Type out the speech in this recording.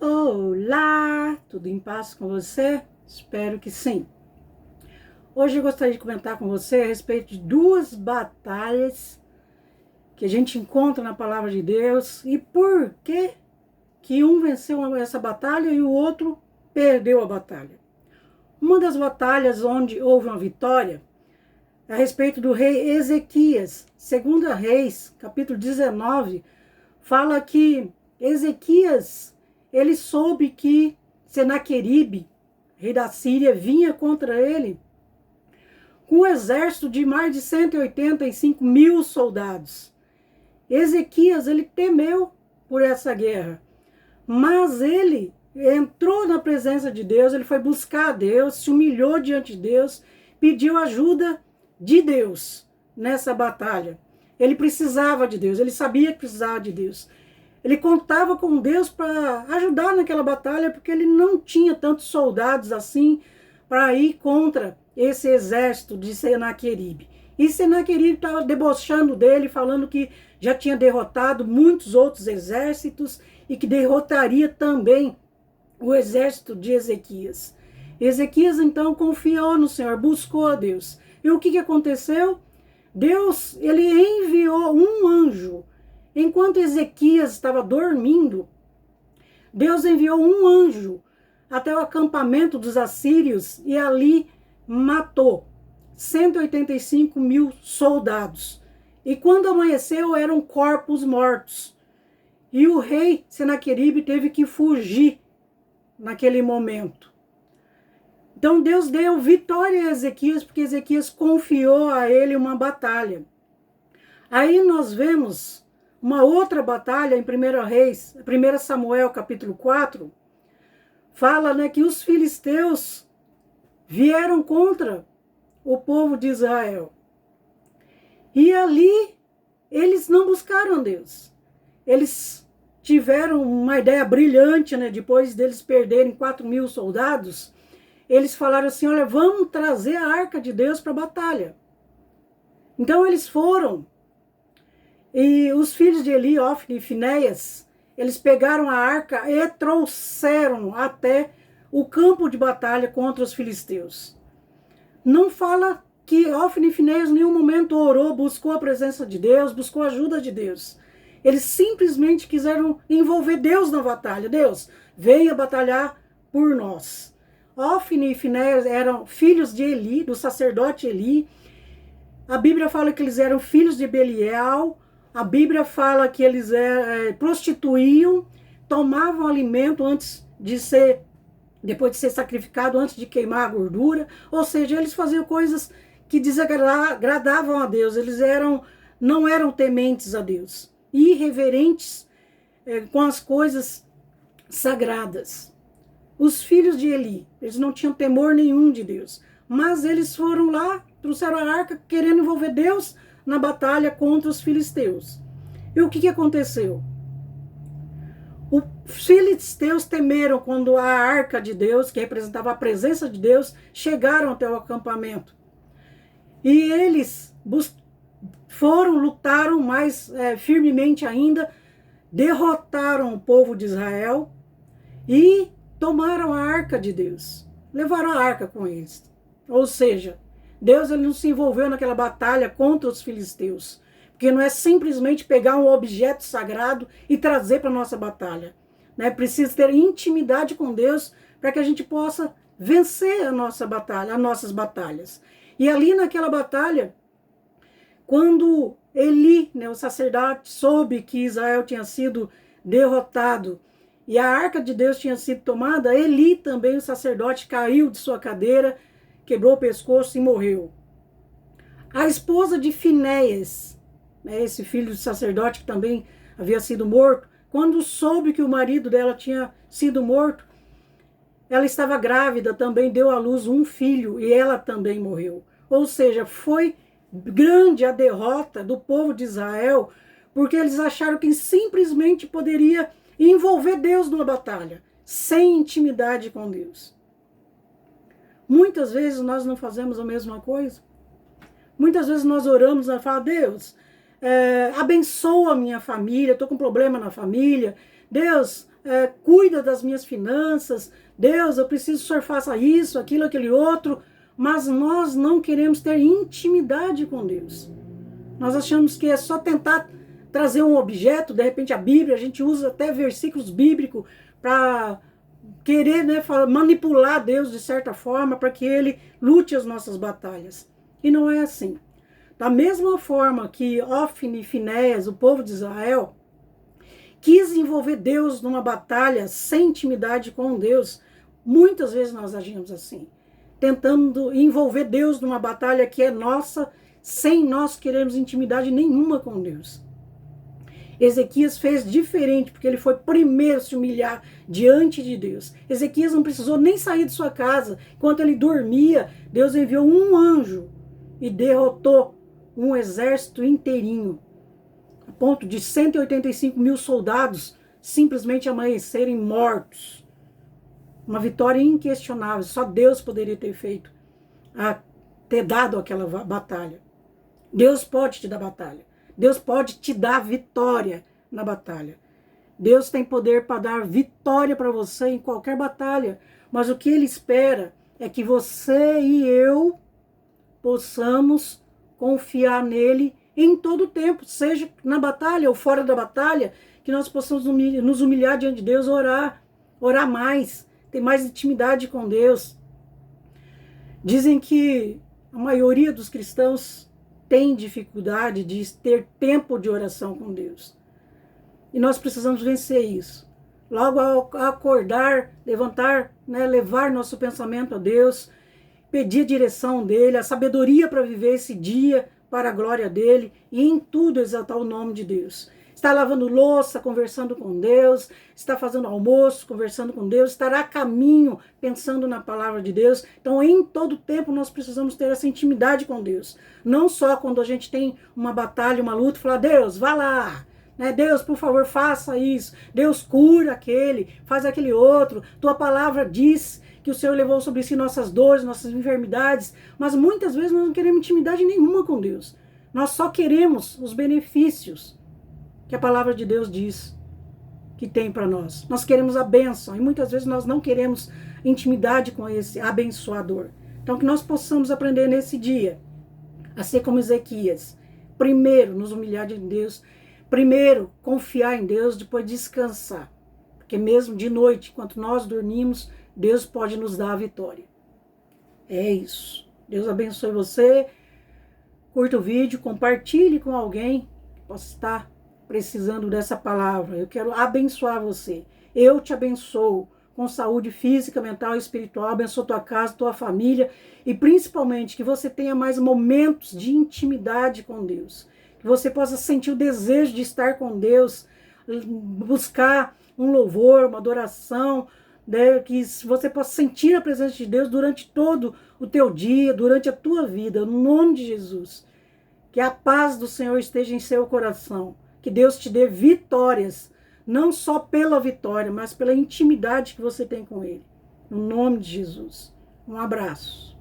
Olá, tudo em paz com você? Espero que sim. Hoje eu gostaria de comentar com você a respeito de duas batalhas que a gente encontra na palavra de Deus e por que um venceu essa batalha e o outro perdeu a batalha. Uma das batalhas onde houve uma vitória é a respeito do rei Ezequias. 2 Reis, capítulo 19, fala que Ezequias, ele soube que Senaqueribe, rei da Síria, vinha contra ele com um exército de mais de 185 mil soldados. Ezequias, ele temeu por essa guerra, mas ele entrou na presença de Deus, ele foi buscar a Deus, se humilhou diante de Deus, pediu ajuda de Deus nessa batalha. Ele precisava de Deus, ele sabia que precisava de Deus. Ele contava com Deus para ajudar naquela batalha, porque ele não tinha tantos soldados assim para ir contra esse exército de Senaqueribe. E Senaqueribe estava debochando dele, falando que já tinha derrotado muitos outros exércitos e que derrotaria também o exército de Ezequias. Ezequias então confiou no Senhor, buscou a Deus. E o que aconteceu? Deus, ele enviou um anjo. Enquanto Ezequias estava dormindo, Deus enviou um anjo até o acampamento dos assírios e ali matou 185 mil soldados. E quando amanheceu, eram corpos mortos. E o rei Senaqueribe teve que fugir naquele momento. Então Deus deu vitória a Ezequias, porque Ezequias confiou a ele uma batalha. Aí nós vemos uma outra batalha em 1 Reis, 1 Samuel capítulo 4, fala que os filisteus vieram contra o povo de Israel. E ali eles não buscaram Deus. Eles tiveram uma ideia brilhante, depois deles perderem 4 mil soldados, eles falaram assim, olha, vamos trazer a arca de Deus para a batalha. Então eles foram. E os filhos de Eli, Ofni e Finéias, eles pegaram a arca e trouxeram até o campo de batalha contra os filisteus. Não fala que Ofni e Finéias em nenhum momento orou, buscou a presença de Deus, buscou a ajuda de Deus. Eles simplesmente quiseram envolver Deus na batalha. Deus, venha batalhar por nós. Ofni e Finéias eram filhos de Eli, do sacerdote Eli. A Bíblia fala que eles eram filhos de Belial. A Bíblia fala que eles prostituíam, tomavam alimento depois de ser sacrificado, antes de queimar a gordura. Ou seja, eles faziam coisas que desagradavam a Deus. Eles não eram tementes a Deus, irreverentes com as coisas sagradas. Os filhos de Eli, eles não tinham temor nenhum de Deus, mas eles foram lá, trouxeram a arca querendo envolver Deus na batalha contra os filisteus. E o que aconteceu? Os filisteus temeram quando a arca de Deus, que representava a presença de Deus, chegaram até o acampamento. E eles lutaram mais firmemente ainda, derrotaram o povo de Israel e tomaram a arca de Deus. Levaram a arca com eles. Ou seja, Deus ele não se envolveu naquela batalha contra os filisteus, porque não é simplesmente pegar um objeto sagrado e trazer para a nossa batalha. Precisa ter intimidade com Deus para que a gente possa vencer a nossa batalha, as nossas batalhas. E ali naquela batalha, quando Eli, o sacerdote, soube que Israel tinha sido derrotado e a arca de Deus tinha sido tomada, Eli também, o sacerdote, caiu de sua cadeira, quebrou o pescoço e morreu. A esposa de Finéias, esse filho do sacerdote que também havia sido morto, quando soube que o marido dela tinha sido morto, ela estava grávida, também deu à luz um filho e ela também morreu. Ou seja, foi grande a derrota do povo de Israel, porque eles acharam que simplesmente poderia envolver Deus numa batalha, sem intimidade com Deus. Muitas vezes nós não fazemos a mesma coisa. Muitas vezes nós oramos e falamos, Deus, abençoa a minha família, estou com problema na família. Deus, cuida das minhas finanças. Deus, eu preciso que o Senhor faça isso, aquilo, aquele outro. Mas nós não queremos ter intimidade com Deus. Nós achamos que é só tentar trazer um objeto, de repente a Bíblia, a gente usa até versículos bíblicos para querer, né, manipular Deus de certa forma para que Ele lute as nossas batalhas. E não é assim. Da mesma forma que Ofni e Finéias, o povo de Israel, quis envolver Deus numa batalha sem intimidade com Deus, muitas vezes nós agimos assim, tentando envolver Deus numa batalha que é nossa, sem nós querermos intimidade nenhuma com Deus. Ezequias fez diferente, porque ele foi primeiro se humilhar diante de Deus. Ezequias não precisou nem sair de sua casa. Enquanto ele dormia, Deus enviou um anjo e derrotou um exército inteirinho, a ponto de 185 mil soldados simplesmente amanhecerem mortos. Uma vitória inquestionável, só Deus poderia ter feito, ter dado aquela batalha. Deus pode te dar batalha. Deus pode te dar vitória na batalha. Deus tem poder para dar vitória para você em qualquer batalha. Mas o que Ele espera é que você e eu possamos confiar nele em todo o tempo, seja na batalha ou fora da batalha, que nós possamos nos humilhar diante de Deus, orar mais, ter mais intimidade com Deus. Dizem que a maioria dos cristãos tem dificuldade de ter tempo de oração com Deus. E nós precisamos vencer isso. Logo ao acordar, levantar, né, levar nosso pensamento a Deus, pedir a direção dele, a sabedoria para viver esse dia para a glória dele e em tudo exaltar o nome de Deus. Está lavando louça, conversando com Deus, está fazendo almoço, conversando com Deus, estará a caminho, pensando na palavra de Deus. Então, em todo tempo, nós precisamos ter essa intimidade com Deus. Não só quando a gente tem uma batalha, uma luta, falar, Deus, vá lá. Né? Deus, por favor, faça isso. Deus, cura aquele, faz aquele outro. Tua palavra diz que o Senhor levou sobre si nossas dores, nossas enfermidades. Mas muitas vezes nós não queremos intimidade nenhuma com Deus. Nós só queremos os benefícios que a palavra de Deus diz que tem para nós. Nós queremos a bênção e muitas vezes nós não queremos intimidade com esse abençoador. Então que nós possamos aprender nesse dia a ser como Ezequias. Primeiro nos humilhar diante de Deus, primeiro confiar em Deus, depois descansar. Porque mesmo de noite, enquanto nós dormimos, Deus pode nos dar a vitória. É isso. Deus abençoe você. Curta o vídeo, compartilhe com alguém que possa estar precisando dessa palavra. Eu quero abençoar você. Eu te abençoo com saúde física, mental e espiritual. Abençoo tua casa, tua família e principalmente que você tenha mais momentos de intimidade com Deus. Que você possa sentir o desejo de estar com Deus, buscar um louvor, uma adoração, né? Que você possa sentir a presença de Deus durante todo o teu dia, durante a tua vida, no nome de Jesus. Que a paz do Senhor esteja em seu coração. Que Deus te dê vitórias, não só pela vitória, mas pela intimidade que você tem com Ele. No nome de Jesus. Um abraço.